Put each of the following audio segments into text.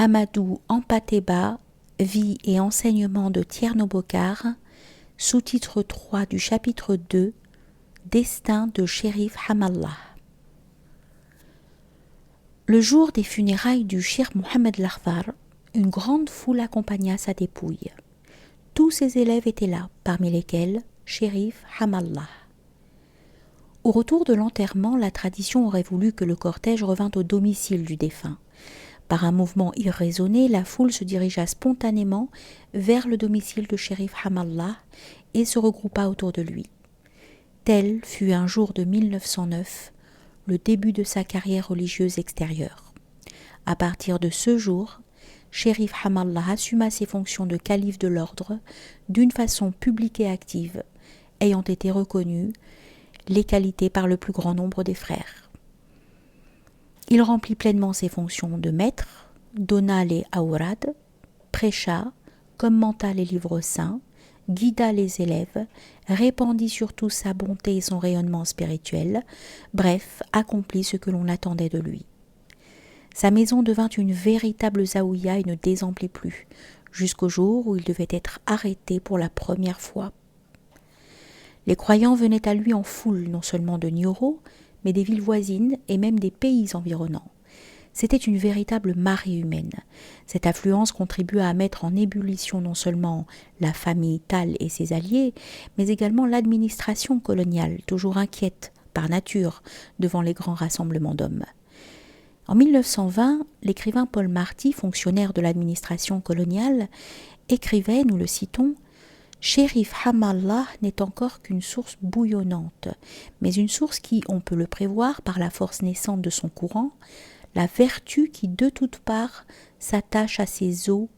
Amadou Ampateba, Vie et enseignement de Tierno Bokar, sous-titre 3 du chapitre 2, Destin de Chérif Hamallah. Le jour des funérailles du Cheikh Mohamed Lakhvar, une grande foule accompagna sa dépouille. Tous ses élèves étaient là, parmi lesquels Chérif Hamallah. Au retour de l'enterrement, la tradition aurait voulu que le cortège revînt au domicile du défunt. Par un mouvement irraisonné, la foule se dirigea spontanément vers le domicile de Chérif Hamallah et se regroupa autour de lui. Tel fut un jour de 1909, le début de sa carrière religieuse extérieure. À partir de ce jour, Chérif Hamallah assuma ses fonctions de calife de l'ordre d'une façon publique et active, ayant été reconnues les qualités par le plus grand nombre des frères. Il remplit pleinement ses fonctions de maître, donna les aourad, prêcha, commenta les livres saints, guida les élèves, répandit surtout sa bonté et son rayonnement spirituel, bref, accomplit ce que l'on attendait de lui. Sa maison devint une véritable zaouïa et ne désemplit plus, jusqu'au jour où il devait être arrêté pour la première fois. Les croyants venaient à lui en foule, non seulement de Nioro, mais des villes voisines et même des pays environnants. C'était une véritable marée humaine. Cette affluence contribua à mettre en ébullition non seulement la famille Tal et ses alliés, mais également l'administration coloniale, toujours inquiète, par nature, devant les grands rassemblements d'hommes. En 1920, l'écrivain Paul Marty, fonctionnaire de l'administration coloniale, écrivait, nous le citons, « Chérif Hamallah n'est encore qu'une source bouillonnante, mais une source qui, on peut le prévoir par la force naissante de son courant, la vertu qui de toutes parts s'attache à ses eaux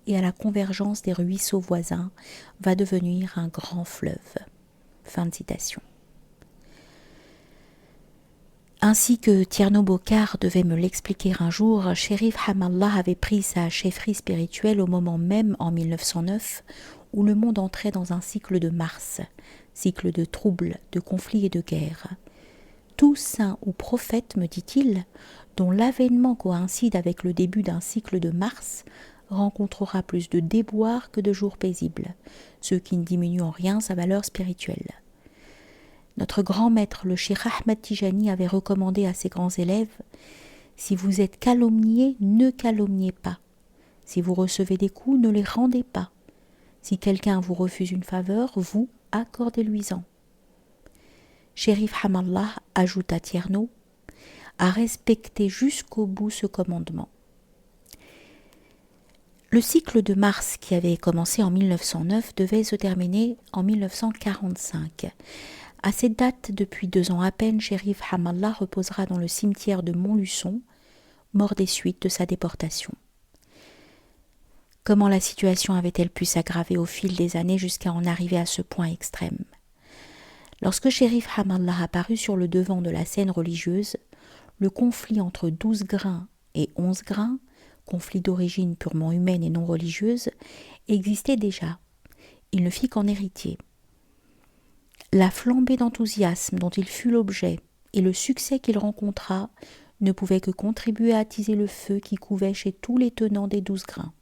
et à la convergence des ruisseaux voisins, va devenir un grand fleuve. » Fin de citation. Ainsi que Tierno Bokar devait me l'expliquer un jour, Chérif Hamallah avait pris sa chefferie spirituelle au moment même, en 1909, où le monde entrait dans un cycle de Mars, cycle de troubles, de conflits et de guerres. Tout saint ou prophète, me dit-il, dont l'avènement coïncide avec le début d'un cycle de Mars, rencontrera plus de déboires que de jours paisibles, ce qui ne diminue en rien sa valeur spirituelle. Notre grand maître, le Cheikh Ahmed Tijani, avait recommandé à ses grands élèves « Si vous êtes calomniés, ne calomniez pas. Si vous recevez des coups, ne les rendez pas. Si quelqu'un vous refuse une faveur, vous accordez-lui-en. » Chérif Hamallah, ajouta Tierno, a respecté jusqu'au bout ce commandement. Le cycle de Mars qui avait commencé en 1909 devait se terminer en 1945. À cette date, depuis 2 ans à peine, Chérif Hamallah reposera dans le cimetière de Montluçon, mort des suites de sa déportation. Comment la situation avait-elle pu s'aggraver au fil des années jusqu'à en arriver à ce point extrême? Lorsque Chérif Hamallah apparut sur le devant de la scène religieuse, le conflit entre 12 grains et 11 grains, conflit d'origine purement humaine et non religieuse, existait déjà. Il ne fit qu'en héritier. La flambée d'enthousiasme dont il fut l'objet et le succès qu'il rencontra ne pouvaient que contribuer à attiser le feu qui couvait chez tous les tenants des 12 grains.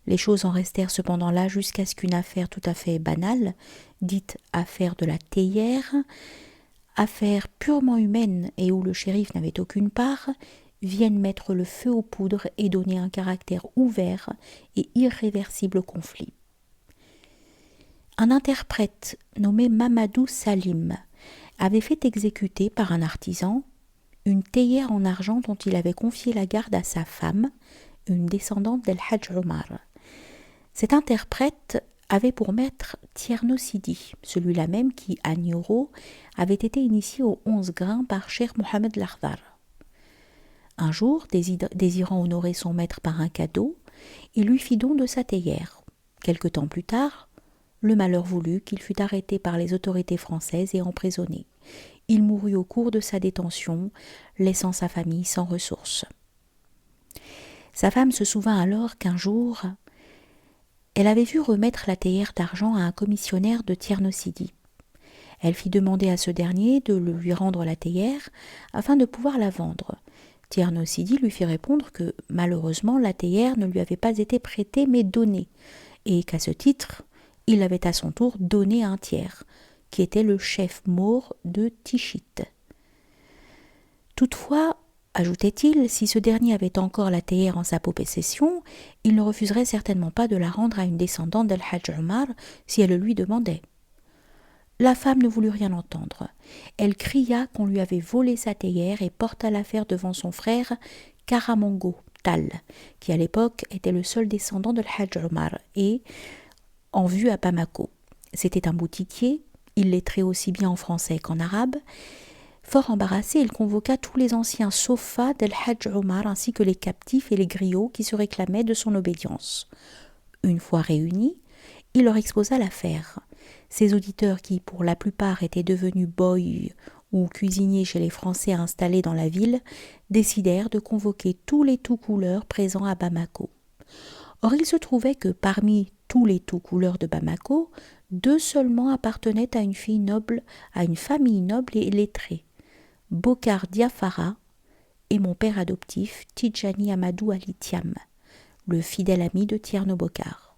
Les choses en restèrent cependant là jusqu'à ce qu'une affaire tout à fait banale, dite affaire de la théière, affaire purement humaine et où le shérif n'avait aucune part, vienne mettre le feu aux poudres et donner un caractère ouvert et irréversible au conflit. Un interprète nommé Mamadou Salim avait fait exécuter par un artisan une théière en argent dont il avait confié la garde à sa femme, une descendante d'El Hadj Omar. Cet interprète avait pour maître Tierno Sidi, celui-là même qui, à Nioro, avait été initié aux 11 grains par Cheikh Mohamed Lakhvar. Un jour, désirant honorer son maître par un cadeau, il lui fit don de sa théière. Quelque temps plus tard, le malheur voulut qu'il fût arrêté par les autorités françaises et emprisonné. Il mourut au cours de sa détention, laissant sa famille sans ressources. Sa femme se souvint alors qu'un jour, elle avait vu remettre la théière d'argent à un commissionnaire de Tierno Sidi. Elle fit demander à ce dernier de lui rendre la théière afin de pouvoir la vendre. Tierno Sidi lui fit répondre que malheureusement la théière ne lui avait pas été prêtée mais donnée, et qu'à ce titre, il avait à son tour donné un tiers, qui était le chef maure de Tichit. Toutefois, ajoutait-il, si ce dernier avait encore la théière en sa possession, il ne refuserait certainement pas de la rendre à une descendante d'Al-Hajj Omar si elle le lui demandait. La femme ne voulut rien entendre. Elle cria qu'on lui avait volé sa théière et porta l'affaire devant son frère Karamongo Tal, qui à l'époque était le seul descendant de l'Hajj Omar et en vue à Bamako. C'était un boutiquier, il lettrait aussi bien en français qu'en arabe. Fort embarrassé, il convoqua tous les anciens sofas d'Al-Hajj Omar ainsi que les captifs et les griots qui se réclamaient de son obédience. Une fois réunis, il leur exposa l'affaire. Ces auditeurs qui, pour la plupart, étaient devenus boys ou cuisiniers chez les Français installés dans la ville, décidèrent de convoquer tous les tout-couleurs présents à Bamako. Or, il se trouvait que parmi tous les tout-couleurs de Bamako, 2 seulement appartenaient à une famille noble et lettrée, Bokar Diafara et mon père adoptif, Tidjani Amadou Ali Thiam, le fidèle ami de Tierno Bokar.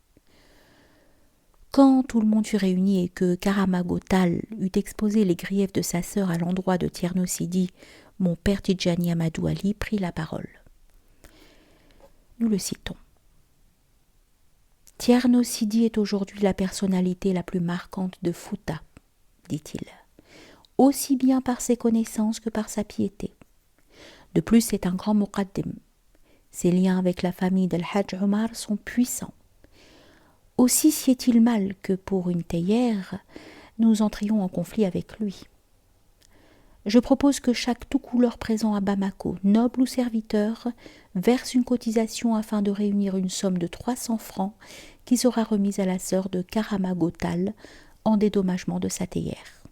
Quand tout le monde fut réuni et que Karamago Tal eut exposé les griefs de sa sœur à l'endroit de Tierno Sidi, mon père Tidjani Amadou Ali prit la parole. Nous le citons. Tierno Sidi est aujourd'hui la personnalité la plus marquante de Fouta, dit-il, aussi bien par ses connaissances que par sa piété. De plus, c'est un grand muqaddim. Ses liens avec la famille d'Al-Hajj Omar sont puissants. Aussi sied-il mal que pour une théière, nous entrions en conflit avec lui. Je propose que chaque tout-couleur présent à Bamako, noble ou serviteur, verse une cotisation afin de réunir une somme de 300 francs qui sera remise à la sœur de Karamago Tal en dédommagement de sa théière.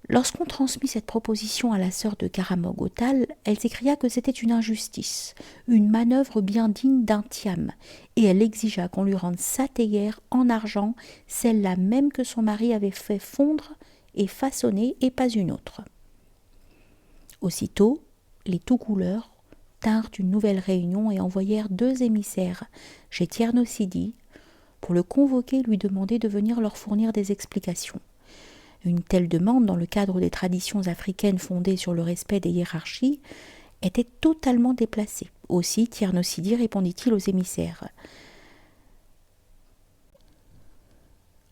Lorsqu'on transmit cette proposition à la sœur de Karamago Tal, elle s'écria que c'était une injustice, une manœuvre bien digne d'un Thiam, et elle exigea qu'on lui rende sa théière en argent, celle-là même que son mari avait fait fondre et façonner, et pas une autre. Aussitôt, les tout-couleurs tinrent une nouvelle réunion et envoyèrent 2 émissaires chez Tierno Sidi pour le convoquer et lui demander de venir leur fournir des explications. Une telle demande, dans le cadre des traditions africaines fondées sur le respect des hiérarchies, était totalement déplacée. Aussi, Tierno Sidi répondit-il aux émissaires.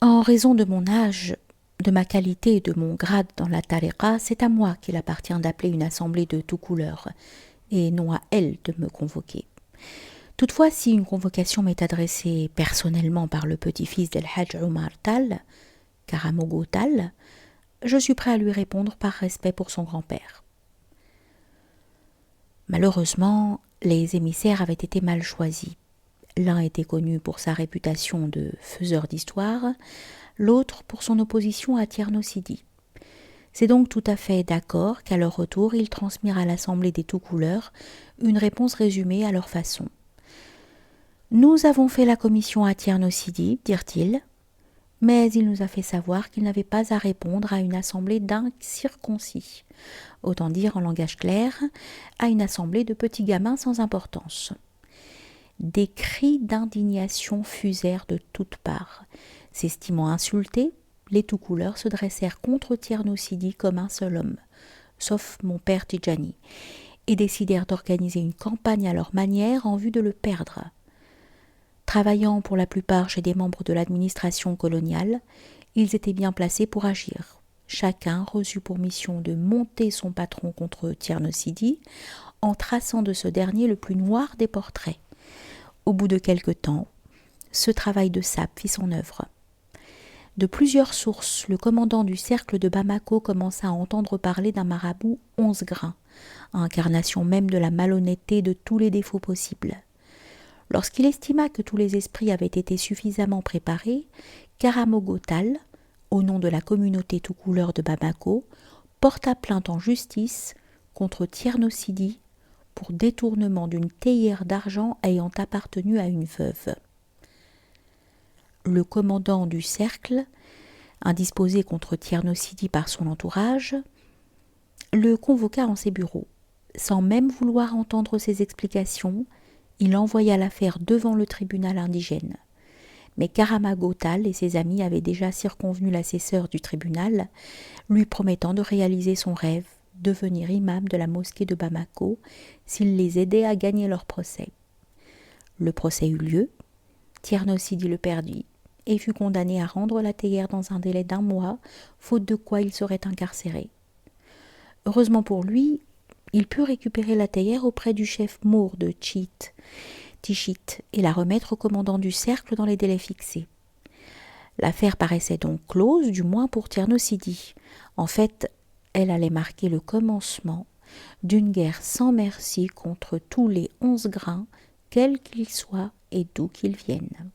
En raison de mon âge, de ma qualité et de mon grade dans la tariqa, c'est à moi qu'il appartient d'appeler une assemblée de tout couleur, et non à elle de me convoquer. Toutefois, si une convocation m'est adressée personnellement par le petit-fils d'Al-Hajj Omar Tal, Karamogo Tal, je suis prêt à lui répondre par respect pour son grand-père. Malheureusement, les émissaires avaient été mal choisis. L'un était connu pour sa réputation de faiseur d'histoire, l'autre pour son opposition à Tierno Sidi. C'est donc tout à fait d'accord qu'à leur retour, ils transmirent à l'Assemblée des tout-couleurs une réponse résumée à leur façon. « Nous avons fait la commission à Tierno Sidi, dirent-ils, mais il nous a fait savoir qu'il n'avait pas à répondre à une assemblée d'incirconcis, autant dire en langage clair, à une assemblée de petits gamins sans importance. » Des cris d'indignation fusèrent de toutes parts. S'estimant insultés, les tout-couleurs se dressèrent contre Tierno Sidi comme un seul homme, sauf mon père Tidjani, et décidèrent d'organiser une campagne à leur manière en vue de le perdre. Travaillant pour la plupart chez des membres de l'administration coloniale, ils étaient bien placés pour agir. Chacun reçut pour mission de monter son patron contre Tierno Sidi en traçant de ce dernier le plus noir des portraits. Au bout de quelque temps, ce travail de sape fit son œuvre. De plusieurs sources, le commandant du cercle de Bamako commença à entendre parler d'un marabout 11 grains, incarnation même de la malhonnêteté de tous les défauts possibles. Lorsqu'il estima que tous les esprits avaient été suffisamment préparés, Karamogo Tal, au nom de la communauté tout couleur de Bamako, porta plainte en justice contre Tierno Sidi pour détournement d'une théière d'argent ayant appartenu à une veuve. Le commandant du cercle, indisposé contre Tierno Sidi par son entourage, le convoqua en ses bureaux. Sans même vouloir entendre ses explications, il envoya l'affaire devant le tribunal indigène. Mais Karamagotal et ses amis avaient déjà circonvenu l'assesseur du tribunal, lui promettant de réaliser son rêve, devenir imam de la mosquée de Bamako, s'il les aidait à gagner leur procès. Le procès eut lieu, Tierno Sidi le perdit et fut condamné à rendre la théière dans un délai d'1 mois, faute de quoi il serait incarcéré. Heureusement pour lui, il put récupérer la théière auprès du chef Mour de Tichit et la remettre au commandant du cercle dans les délais fixés. L'affaire paraissait donc close, du moins pour Tierno Sidi. En fait, elle allait marquer le commencement d'une guerre sans merci contre tous les 11 grains, quels qu'ils soient et d'où qu'ils viennent.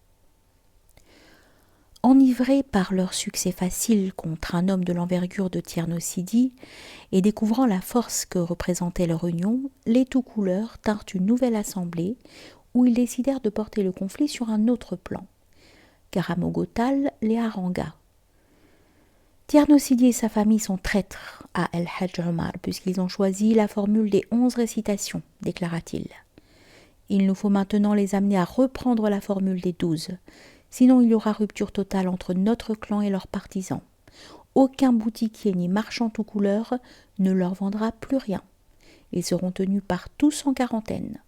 Enivrés par leur succès facile contre un homme de l'envergure de Tierno Sidi et découvrant la force que représentait leur union, les tout-couleurs tinrent une nouvelle assemblée où ils décidèrent de porter le conflit sur un autre plan. Karamogotal les harangua. Tierno Sidi et sa famille sont traîtres à El Hadj Omar puisqu'ils ont choisi la formule des 11 récitations, déclara-t-il. Il nous faut maintenant les amener à reprendre la formule des 12. Sinon il y aura rupture totale entre notre clan et leurs partisans. Aucun boutiquier ni marchand tout couleur ne leur vendra plus rien. Ils seront tenus par tous en quarantaine.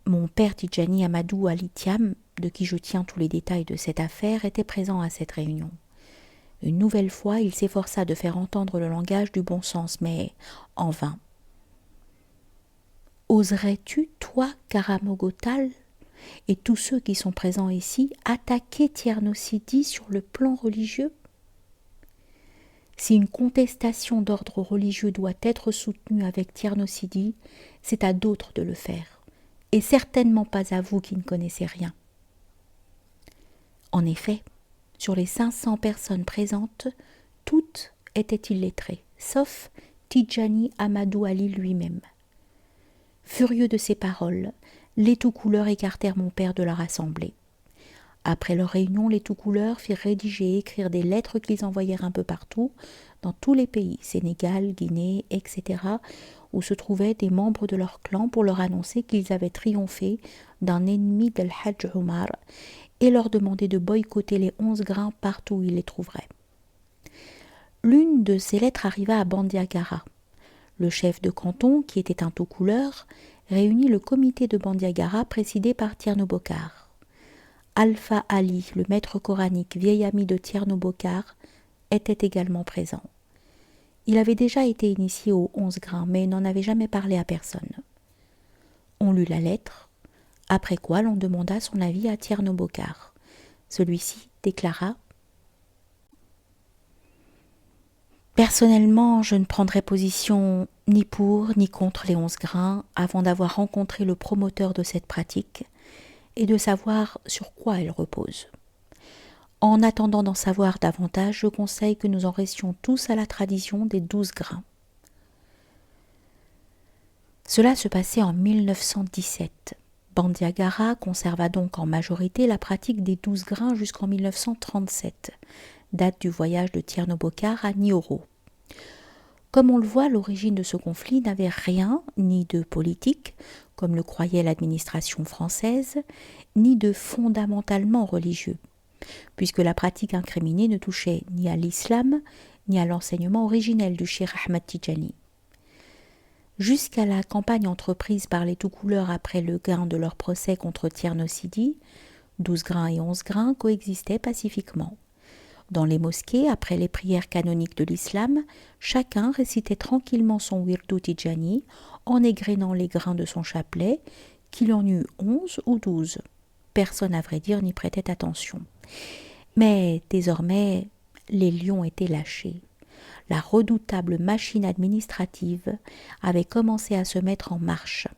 Mon père Tidjani Amadou Ali Thiam, de qui je tiens tous les détails de cette affaire, était présent à cette réunion. Une nouvelle fois, il s'efforça de faire entendre le langage du bon sens, mais en vain. Oserais-tu, toi, Karamogotal, et tous ceux qui sont présents ici, attaquer Tierno Sidi sur le plan religieux? Si une contestation d'ordre religieux doit être soutenue avec Tierno Sidi, c'est à d'autres de le faire, et certainement pas à vous qui ne connaissez rien. En effet, sur les 500 personnes présentes, toutes étaient illettrées, sauf Tidjani Amadou Ali lui-même. Furieux de ces paroles, les tout-couleurs écartèrent mon père de leur assemblée. Après leur réunion, les tout-couleurs firent rédiger et écrire des lettres qu'ils envoyèrent un peu partout, dans tous les pays, Sénégal, Guinée, etc., où se trouvaient des membres de leur clan pour leur annoncer qu'ils avaient triomphé d'un ennemi d'El Hadj Omar et leur demander de boycotter les 11 grains partout où ils les trouveraient. L'une de ces lettres arriva à Bandiagara. Le chef de canton, qui était un tout-couleur, réunit le comité de Bandiagara présidé par Tierno Bokar. Alpha Ali, le maître coranique, vieil ami de Tierno Bokar, était également présent. Il avait déjà été initié aux 11 grains, mais n'en avait jamais parlé à personne. On lut la lettre, après quoi l'on demanda son avis à Tierno Bokar. Celui-ci déclara: « Personnellement, je ne prendrai position ni pour ni contre les 11 grains avant d'avoir rencontré le promoteur de cette pratique et de savoir sur quoi elle repose. En attendant d'en savoir davantage, je conseille que nous en restions tous à la tradition des 12 grains. » Cela se passait en 1917. Bandiagara conserva donc en majorité la pratique des 12 grains jusqu'en 1937, date du voyage de Tierno Bokar à Nioro. Comme on le voit, l'origine de ce conflit n'avait rien, ni de politique, comme le croyait l'administration française, ni de fondamentalement religieux, puisque la pratique incriminée ne touchait ni à l'islam, ni à l'enseignement originel du Cheikh Ahmad Tidjani. Jusqu'à la campagne entreprise par les tout-couleurs après le gain de leur procès contre Tierno Sidi, 12 grains et 11 grains coexistaient pacifiquement. Dans les mosquées, après les prières canoniques de l'islam, chacun récitait tranquillement son wirdu Tidjani en égrénant les grains de son chapelet, qu'il en eût 11 ou 12. Personne, à vrai dire, n'y prêtait attention. Mais désormais, les lions étaient lâchés. La redoutable machine administrative avait commencé à se mettre en marche.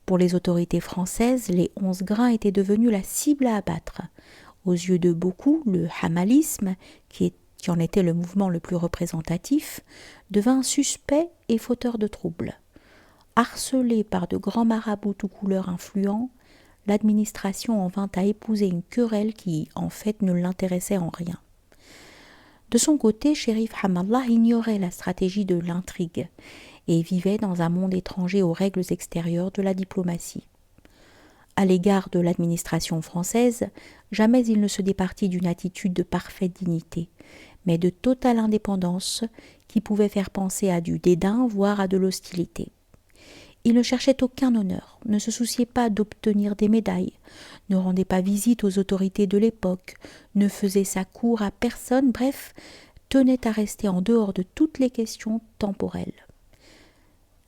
Pour les autorités françaises, les 11 grains étaient devenus la cible à abattre. Aux yeux de beaucoup, le hamalisme, qui en était le mouvement le plus représentatif, devint suspect et fauteur de troubles. Harcelé par de grands marabouts tout couleurs influents, l'administration en vint à épouser une querelle qui, en fait, ne l'intéressait en rien. De son côté, Chérif Hamallah ignorait la stratégie de l'intrigue et vivait dans un monde étranger aux règles extérieures de la diplomatie. À l'égard de l'administration française, jamais il ne se départit d'une attitude de parfaite dignité, mais de totale indépendance qui pouvait faire penser à du dédain, voire à de l'hostilité. Il ne cherchait aucun honneur, ne se souciait pas d'obtenir des médailles, ne rendait pas visite aux autorités de l'époque, ne faisait sa cour à personne, bref, tenait à rester en dehors de toutes les questions temporelles.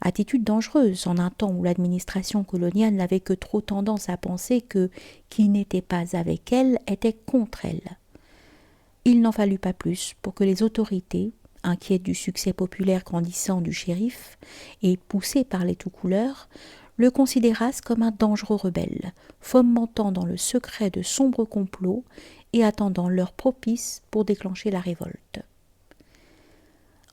Attitude dangereuse en un temps où l'administration coloniale n'avait que trop tendance à penser que qui n'était pas avec elle était contre elle. Il n'en fallut pas plus pour que les autorités, inquiètes du succès populaire grandissant du shérif et poussées par les tout-couleurs, le considérassent comme un dangereux rebelle, fomentant dans le secret de sombres complots et attendant l'heure propice pour déclencher la révolte.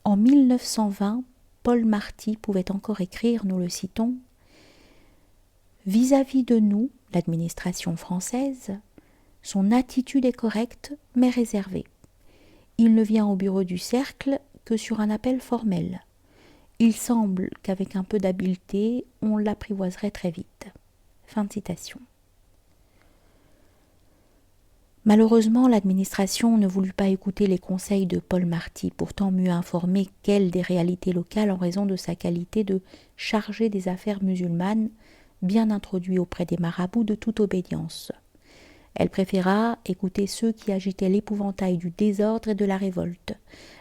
En 1920, Paul Marty pouvait encore écrire, nous le citons, « Vis-à-vis de nous, l'administration française, son attitude est correcte mais réservée. Il ne vient au bureau du cercle que sur un appel formel. Il semble qu'avec un peu d'habileté, on l'apprivoiserait très vite. » Fin de citation. Malheureusement, l'administration ne voulut pas écouter les conseils de Paul Marty, pourtant mieux informé qu'elle des réalités locales en raison de sa qualité de chargé des affaires musulmanes, bien introduit auprès des marabouts de toute obédience. Elle préféra écouter ceux qui agitaient l'épouvantail du désordre et de la révolte,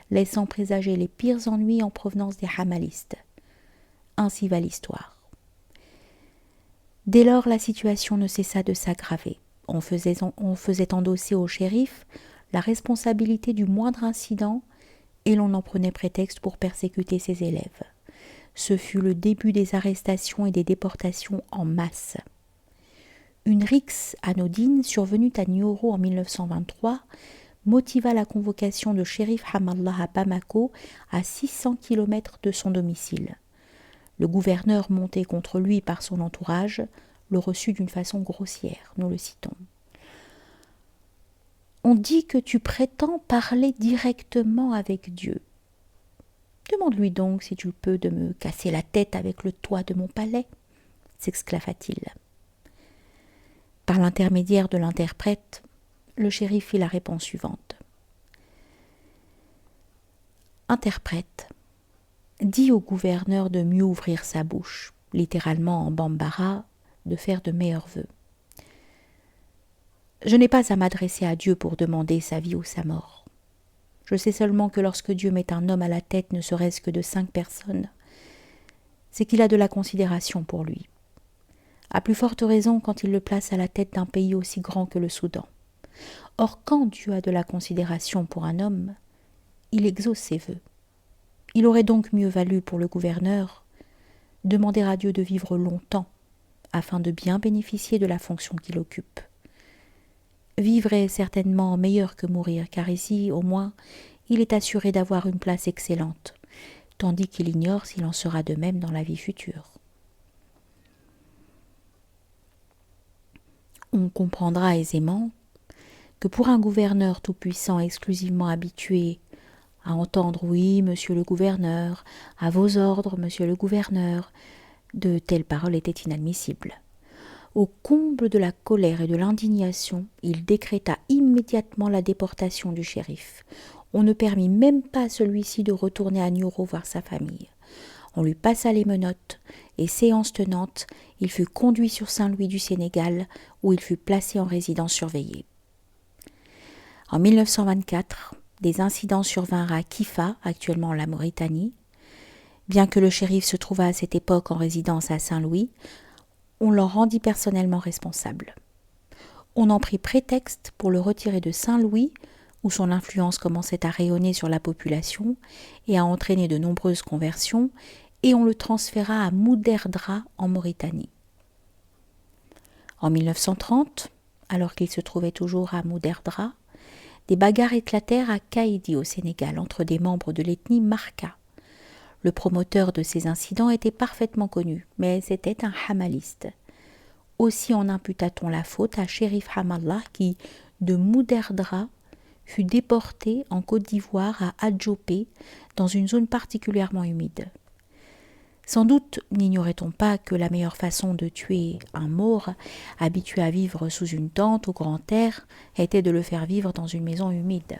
laissant présager les pires ennuis en provenance des hamalistes. Ainsi va l'histoire. Dès lors, la situation ne cessa de s'aggraver. On faisait endosser au shérif la responsabilité du moindre incident et l'on en prenait prétexte pour persécuter ses élèves. Ce fut le début des arrestations et des déportations en masse. Une rixe anodine survenue à Nioro en 1923 motiva la convocation de shérif Hamallah à Bamako, à 600 km de son domicile. Le gouverneur, monté contre lui par son entourage, le reçut d'une façon grossière, nous le citons. « On dit que tu prétends parler directement avec Dieu. Demande-lui donc si tu peux de me casser la tête avec le toit de mon palais, s'exclama-t-il. Par l'intermédiaire de l'interprète, le shérif fit la réponse suivante. Interprète, dis au gouverneur de mieux ouvrir sa bouche, littéralement en bambara, de faire de meilleurs vœux. Je n'ai pas à m'adresser à Dieu pour demander sa vie ou sa mort. Je sais seulement que lorsque Dieu met un homme à la tête ne serait-ce que de 5 personnes, c'est qu'il a de la considération pour lui. À plus forte raison quand il le place à la tête d'un pays aussi grand que le Soudan. Or, quand Dieu a de la considération pour un homme, il exauce ses vœux. Il aurait donc mieux valu pour le gouverneur demander à Dieu de vivre longtemps afin de bien bénéficier de la fonction qu'il occupe. Vivre est certainement meilleur que mourir, car ici, au moins, il est assuré d'avoir une place excellente, tandis qu'il ignore s'il en sera de même dans la vie future. On comprendra aisément que pour un gouverneur tout-puissant exclusivement habitué à entendre « oui, monsieur le gouverneur »,« à vos ordres, monsieur le gouverneur », de telles paroles étaient inadmissibles. Au comble de la colère et de l'indignation, il décréta immédiatement la déportation du shérif. On ne permit même pas à celui-ci de retourner à Nioro voir sa famille. On lui passa les menottes et, séance tenante, il fut conduit sur Saint-Louis du Sénégal, où il fut placé en résidence surveillée. En 1924, des incidents survinrent à Kifa, actuellement la Mauritanie. Bien que le shérif se trouvât à cette époque en résidence à Saint-Louis, on l'en rendit personnellement responsable. On en prit prétexte pour le retirer de Saint-Louis, où son influence commençait à rayonner sur la population et à entraîner de nombreuses conversions, et on le transféra à Mouderdra en Mauritanie. En 1930, alors qu'il se trouvait toujours à Mouderdra, des bagarres éclatèrent à Kaïdi au Sénégal entre des membres de l'ethnie Marka. Le promoteur de ces incidents était parfaitement connu, mais c'était un hamaliste. Aussi en imputa-t-on la faute à Chérif Hamallah qui, de Mouderdra, fut déporté en Côte d'Ivoire à Adjopé, dans une zone particulièrement humide. Sans doute n'ignorait-on pas que la meilleure façon de tuer un maure, habitué à vivre sous une tente au grand air, était de le faire vivre dans une maison humide.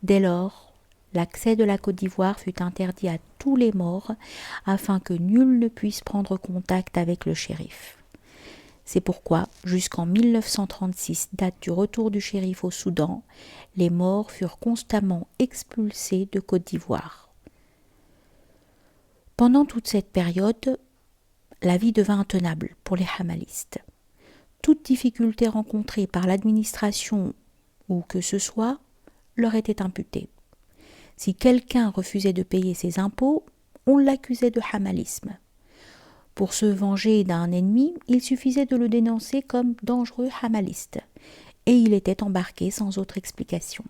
Dès lors, l'accès de la Côte d'Ivoire fut interdit à tous les Maures afin que nul ne puisse prendre contact avec le shérif. C'est pourquoi, jusqu'en 1936, date du retour du shérif au Soudan, les Maures furent constamment expulsés de Côte d'Ivoire. Pendant toute cette période, la vie devint intenable pour les hamalistes. Toute difficulté rencontrée par l'administration ou que ce soit leur était imputée. Si quelqu'un refusait de payer ses impôts, on l'accusait de hamalisme. Pour se venger d'un ennemi, il suffisait de le dénoncer comme dangereux hamaliste, et il était embarqué sans autre explication.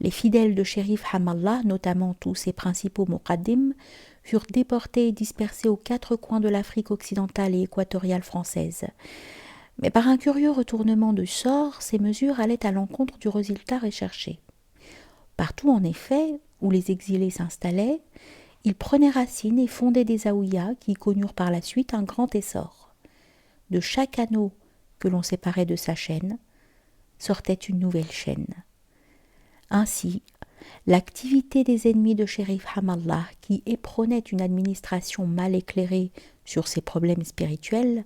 Les fidèles de Shérif Hamallah, notamment tous ses principaux muqaddim, furent déportés et dispersés aux quatre coins de l'Afrique occidentale et équatoriale française. Mais par un curieux retournement de sort, ces mesures allaient à l'encontre du résultat recherché. Partout, en effet, où les exilés s'installaient, ils prenaient racine et fondaient des zaouïas qui connurent par la suite un grand essor. De chaque anneau que l'on séparait de sa chaîne, sortait une nouvelle chaîne. Ainsi, l'activité des ennemis de Shérif Hamallah, qui éperonnaient une administration mal éclairée sur ses problèmes spirituels,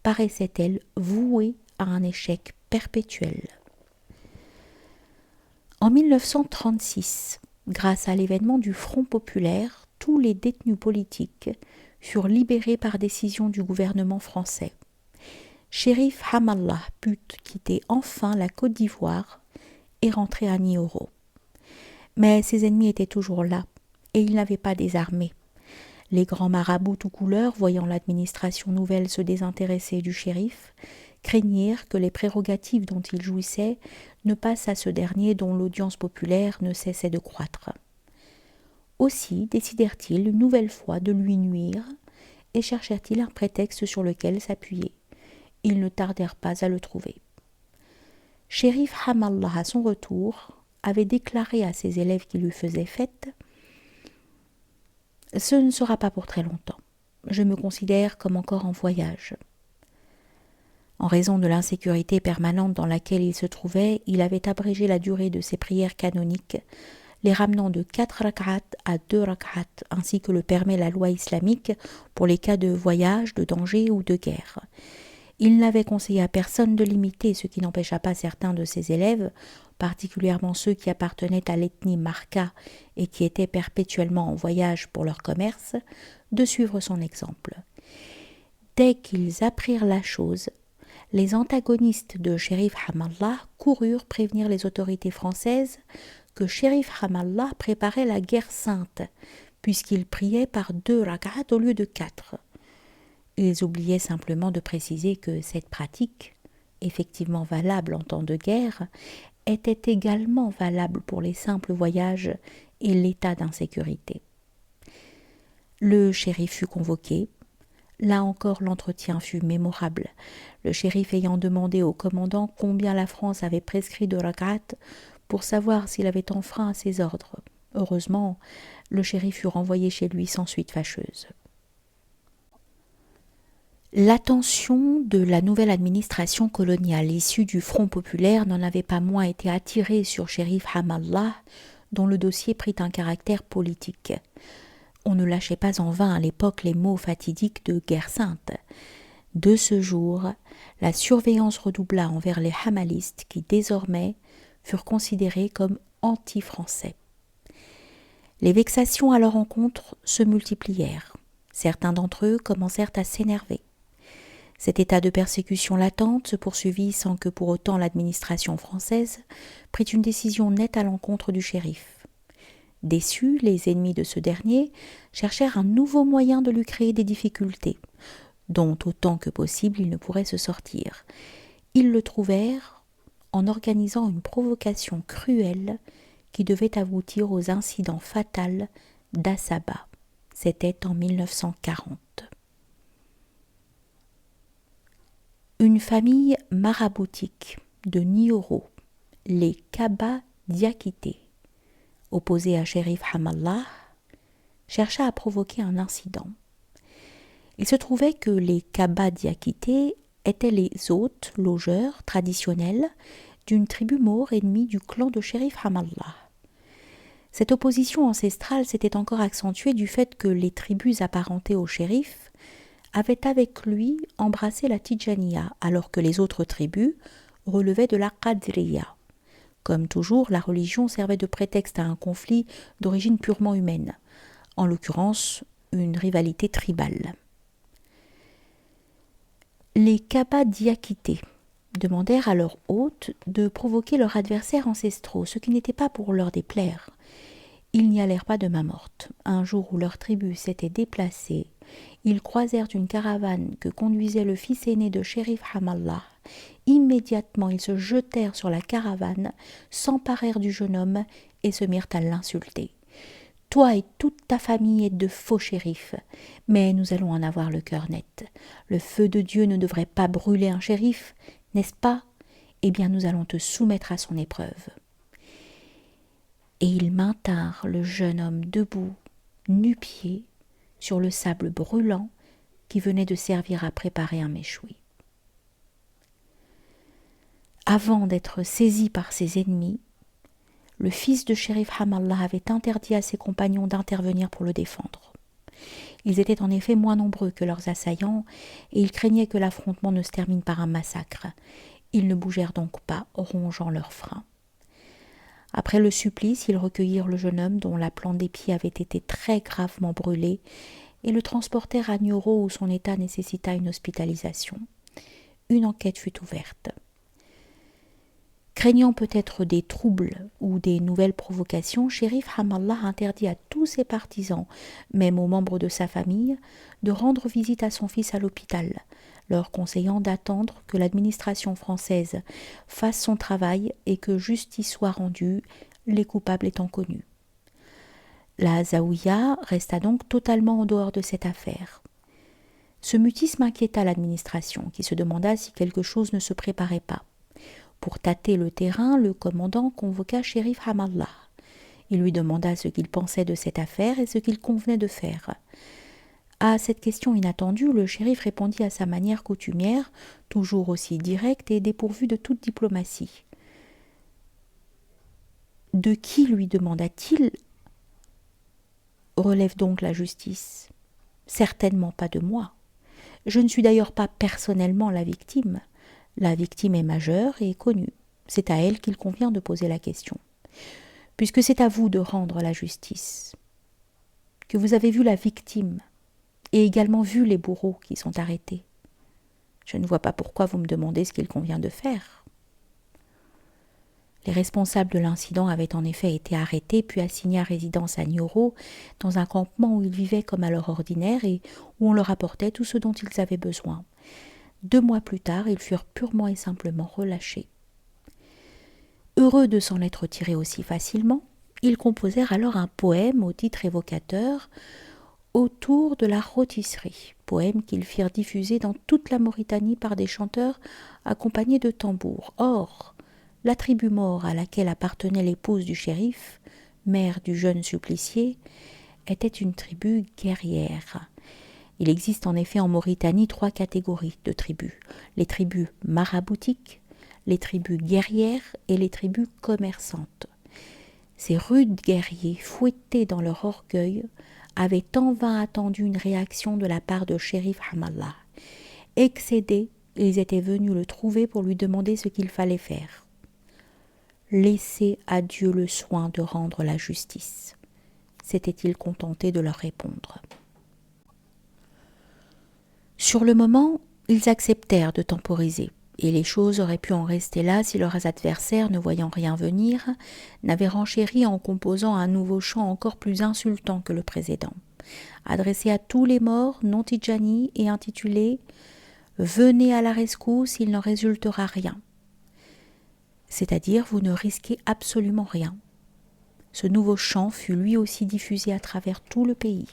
paraissait, elle, vouée à un échec perpétuel. En 1936, grâce à l'événement du Front populaire, tous les détenus politiques furent libérés par décision du gouvernement français. Shérif Hamallah put quitter enfin la Côte d'Ivoire et rentrer à Nioro. Mais ses ennemis étaient toujours là, et il n'avait pas désarmé. Les grands marabouts tout couleurs, voyant l'administration nouvelle se désintéresser du shérif, craignirent que les prérogatives dont il jouissait ne passent à ce dernier dont l'audience populaire ne cessait de croître. Aussi décidèrent-ils une nouvelle fois de lui nuire et cherchèrent-ils un prétexte sur lequel s'appuyer. Ils ne tardèrent pas à le trouver. Shérif Hamallah, à son retour, avait déclaré à ses élèves qui lui faisaient fête « Ce ne sera pas pour très longtemps. Je me considère comme encore en voyage. » En raison de l'insécurité permanente dans laquelle il se trouvait, il avait abrégé la durée de ses prières canoniques, les ramenant de 4 rak'at à 2 rak'at, ainsi que le permet la loi islamique pour les cas de voyage, de danger ou de guerre. Il n'avait conseillé à personne de l'imiter, ce qui n'empêcha pas certains de ses élèves, particulièrement ceux qui appartenaient à l'ethnie Marca et qui étaient perpétuellement en voyage pour leur commerce, de suivre son exemple. Dès qu'ils apprirent la chose, les antagonistes de Shérif Hamallah coururent prévenir les autorités françaises que Shérif Hamallah préparait la guerre sainte, puisqu'il priait par 2 rak'at au lieu de 4. Ils oubliaient simplement de préciser que cette pratique, effectivement valable en temps de guerre, était également valable pour les simples voyages et l'état d'insécurité. Le shérif fut convoqué. Là encore, l'entretien fut mémorable, le shérif ayant demandé au commandant combien la France avait prescrit de rak'at pour savoir s'il avait enfreint à ses ordres. Heureusement, le shérif fut renvoyé chez lui sans suite fâcheuse. L'attention de la nouvelle administration coloniale issue du Front populaire n'en avait pas moins été attirée sur Shérif Hamallah, dont le dossier prit un caractère politique. On ne lâchait pas en vain à l'époque les mots fatidiques de guerre sainte. De ce jour, la surveillance redoubla envers les hamalistes qui, désormais, furent considérés comme anti-français. Les vexations à leur encontre se multiplièrent. Certains d'entre eux commencèrent à s'énerver. Cet état de persécution latente se poursuivit sans que pour autant l'administration française prît une décision nette à l'encontre du shérif. Déçus, les ennemis de ce dernier cherchèrent un nouveau moyen de lui créer des difficultés, dont autant que possible il ne pourrait se sortir. Ils le trouvèrent en organisant une provocation cruelle qui devait aboutir aux incidents fatals d'Assaba. C'était en 1940. Une famille maraboutique de Nioro, les Kaba Diakité, opposés à Shérif Hamallah, chercha à provoquer un incident. Il se trouvait que les Kabbas diakités étaient les hôtes, logeurs traditionnels d'une tribu maure ennemie du clan de Shérif Hamallah. Cette opposition ancestrale s'était encore accentuée du fait que les tribus apparentées au shérif avaient avec lui embrassé la Tijaniya, alors que les autres tribus relevaient de la Qadriya. Comme toujours, la religion servait de prétexte à un conflit d'origine purement humaine, en l'occurrence une rivalité tribale. Les Kabbas diakités demandèrent à leurs hôtes de provoquer leurs adversaires ancestraux, ce qui n'était pas pour leur déplaire. Ils n'y allèrent pas de main morte. Un jour où leur tribu s'était déplacée, ils croisèrent une caravane que conduisait le fils aîné de Shérif Hamallah. Immédiatement, ils se jetèrent sur la caravane, s'emparèrent du jeune homme et se mirent à l'insulter. « Toi et toute ta famille êtes de faux shérifs, mais nous allons en avoir le cœur net. Le feu de Dieu ne devrait pas brûler un shérif, n'est-ce pas ? Eh bien, nous allons te soumettre à son épreuve. » Et ils maintinrent le jeune homme debout, nu-pieds, sur le sable brûlant qui venait de servir à préparer un méchoui. Avant d'être saisi par ses ennemis, le fils de Shérif Hamallah avait interdit à ses compagnons d'intervenir pour le défendre. Ils étaient en effet moins nombreux que leurs assaillants et ils craignaient que l'affrontement ne se termine par un massacre. Ils ne bougèrent donc pas, rongeant leurs freins. Après le supplice, ils recueillirent le jeune homme dont la plante d'épi avait été très gravement brûlée et le transportèrent à Nioro où son état nécessita une hospitalisation. Une enquête fut ouverte. Craignant peut-être des troubles ou des nouvelles provocations, Shérif Hamallah interdit à tous ses partisans, même aux membres de sa famille, de rendre visite à son fils à l'hôpital, leur conseillant d'attendre que l'administration française fasse son travail et que justice soit rendue, les coupables étant connus. La Zaouïa resta donc totalement en dehors de cette affaire. Ce mutisme inquiéta l'administration, qui se demanda si quelque chose ne se préparait pas. Pour tâter le terrain, le commandant convoqua Shérif Hamallah. Il lui demanda ce qu'il pensait de cette affaire et ce qu'il convenait de faire. À cette question inattendue, le shérif répondit à sa manière coutumière, toujours aussi directe et dépourvue de toute diplomatie. « De qui, lui demanda-t-il, relève donc la justice ? Certainement pas de moi. Je ne suis d'ailleurs pas personnellement la victime. La victime est majeure et connue. C'est à elle qu'il convient de poser la question. Puisque c'est à vous de rendre la justice, que vous avez vu la victime et également vu les bourreaux qui sont arrêtés, je ne vois pas pourquoi vous me demandez ce qu'il convient de faire. » Les responsables de l'incident avaient en effet été arrêtés puis assignés à résidence à Nioro, dans un campement où ils vivaient comme à leur ordinaire et où on leur apportait tout ce dont ils avaient besoin. 2 mois plus tard, ils furent purement et simplement relâchés. Heureux de s'en être tirés aussi facilement, ils composèrent alors un poème au titre évocateur autour de la rôtisserie, poème qu'ils firent diffuser dans toute la Mauritanie par des chanteurs accompagnés de tambours. Or, la tribu maure à laquelle appartenait l'épouse du shérif, mère du jeune supplicié, était une tribu guerrière. Il existe en effet en Mauritanie 3 catégories de tribus. Les tribus maraboutiques, les tribus guerrières et les tribus commerçantes. Ces rudes guerriers, fouettés dans leur orgueil, avaient en vain attendu une réaction de la part de Shérif Hamallah. Excédés, ils étaient venus le trouver pour lui demander ce qu'il fallait faire. Laissez à Dieu le soin de rendre la justice, s'était-il contenté de leur répondre. Sur le moment, ils acceptèrent de temporiser, et les choses auraient pu en rester là si leurs adversaires, ne voyant rien venir, n'avaient renchéri en composant un nouveau chant encore plus insultant que le précédent, adressé à tous les morts non tidjani et intitulé « Venez à la rescousse, il n'en résultera rien », c'est-à-dire vous ne risquez absolument rien. Ce nouveau chant fut lui aussi diffusé à travers tout le pays.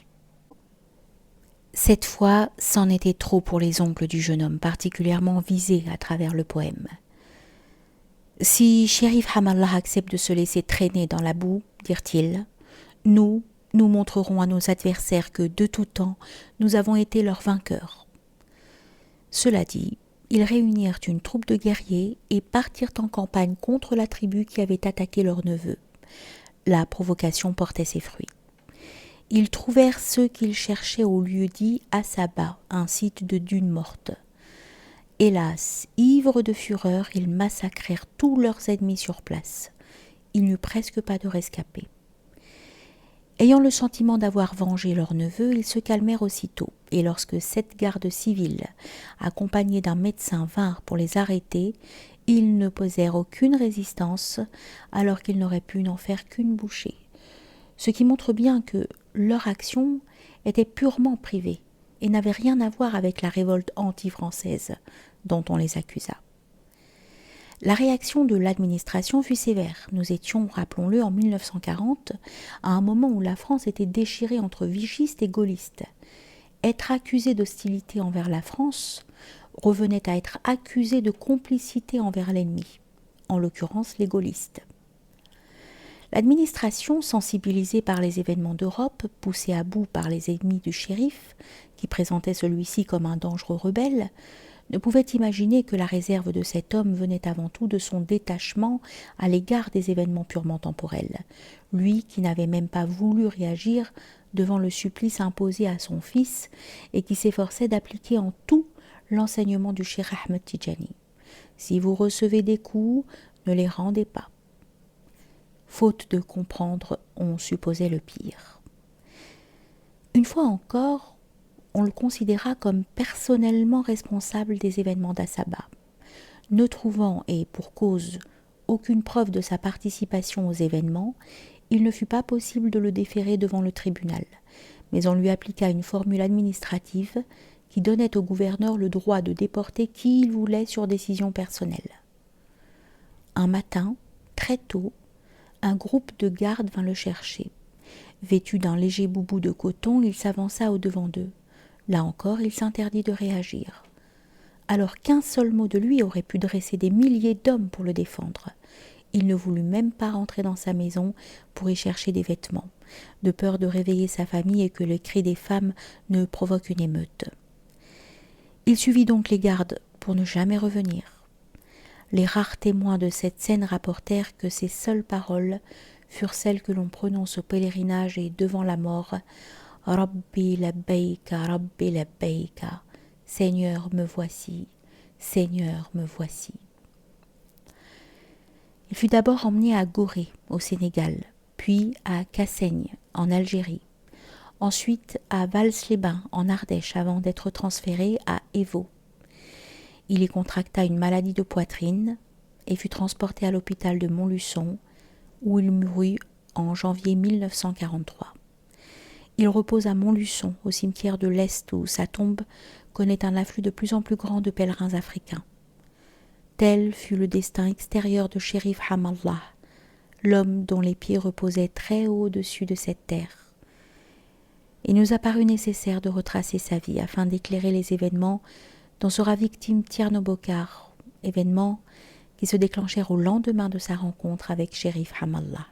Cette fois, c'en était trop pour les oncles du jeune homme, particulièrement visés à travers le poème. « Si Shérif Hamallah accepte de se laisser traîner dans la boue, dirent-ils, nous Nous montrerons à nos adversaires que, de tout temps, nous avons été leurs vainqueurs. » Cela dit, ils réunirent une troupe de guerriers et partirent en campagne contre la tribu qui avait attaqué leur neveu. La provocation portait ses fruits. Ils trouvèrent ceux qu'ils cherchaient au lieu dit Asaba, un site de dunes mortes. Hélas, ivres de fureur, ils massacrèrent tous leurs ennemis sur place. Il n'y eut presque pas de rescapés. Ayant le sentiment d'avoir vengé leur neveu, ils se calmèrent aussitôt, et lorsque 7 gardes civils, accompagnés d'un médecin, vinrent pour les arrêter, ils ne posèrent aucune résistance, alors qu'ils n'auraient pu n'en faire qu'une bouchée. Ce qui montre bien que leur action était purement privée et n'avait rien à voir avec la révolte anti-française dont on les accusa. La réaction de l'administration fut sévère. Nous étions, rappelons-le, en 1940, à un moment où la France était déchirée entre vichistes et gaullistes. Être accusé d'hostilité envers la France revenait à être accusé de complicité envers l'ennemi, en l'occurrence les gaullistes. L'administration, sensibilisée par les événements d'Europe, poussée à bout par les ennemis du shérif, qui présentait celui-ci comme un dangereux rebelle, ne pouvait imaginer que la réserve de cet homme venait avant tout de son détachement à l'égard des événements purement temporels, lui qui n'avait même pas voulu réagir devant le supplice imposé à son fils et qui s'efforçait d'appliquer en tout l'enseignement du Cheikh Ahmed Tidjani. Si vous recevez des coups, ne les rendez pas. Faute de comprendre, on supposait le pire. Une fois encore, on le considéra comme personnellement responsable des événements d'Asaba. Ne trouvant, et pour cause, aucune preuve de sa participation aux événements, il ne fut pas possible de le déférer devant le tribunal, mais on lui appliqua une formule administrative qui donnait au gouverneur le droit de déporter qui il voulait sur décision personnelle. Un matin, très tôt, un groupe de gardes vint le chercher. Vêtu d'un léger boubou de coton, il s'avança au-devant d'eux. Là encore, il s'interdit de réagir. Alors qu'un seul mot de lui aurait pu dresser des milliers d'hommes pour le défendre. Il ne voulut même pas rentrer dans sa maison pour y chercher des vêtements, de peur de réveiller sa famille et que le cri des femmes ne provoque une émeute. Il suivit donc les gardes pour ne jamais revenir. Les rares témoins de cette scène rapportèrent que ses seules paroles furent celles que l'on prononce au pèlerinage et devant la mort. « Rabbi labbaïka, Rabbi labbaïka » « Seigneur, me voici, Seigneur, me voici ». Il fut d'abord emmené à Gorée, au Sénégal, puis à Cassaigne, en Algérie, ensuite à Vals-les-Bains, en Ardèche, avant d'être transféré à Évaux. Il y contracta une maladie de poitrine et fut transporté à l'hôpital de Montluçon, où il mourut en janvier 1943. Il repose à Montluçon, au cimetière de l'Est, où sa tombe connaît un afflux de plus en plus grand de pèlerins africains. Tel fut le destin extérieur de Chérif Hamallah, l'homme dont les pieds reposaient très haut au-dessus de cette terre. Il nous a paru nécessaire de retracer sa vie afin d'éclairer les événements dont sera victime Tierno Bokar, événements qui se déclenchèrent au lendemain de sa rencontre avec Chérif Hamallah.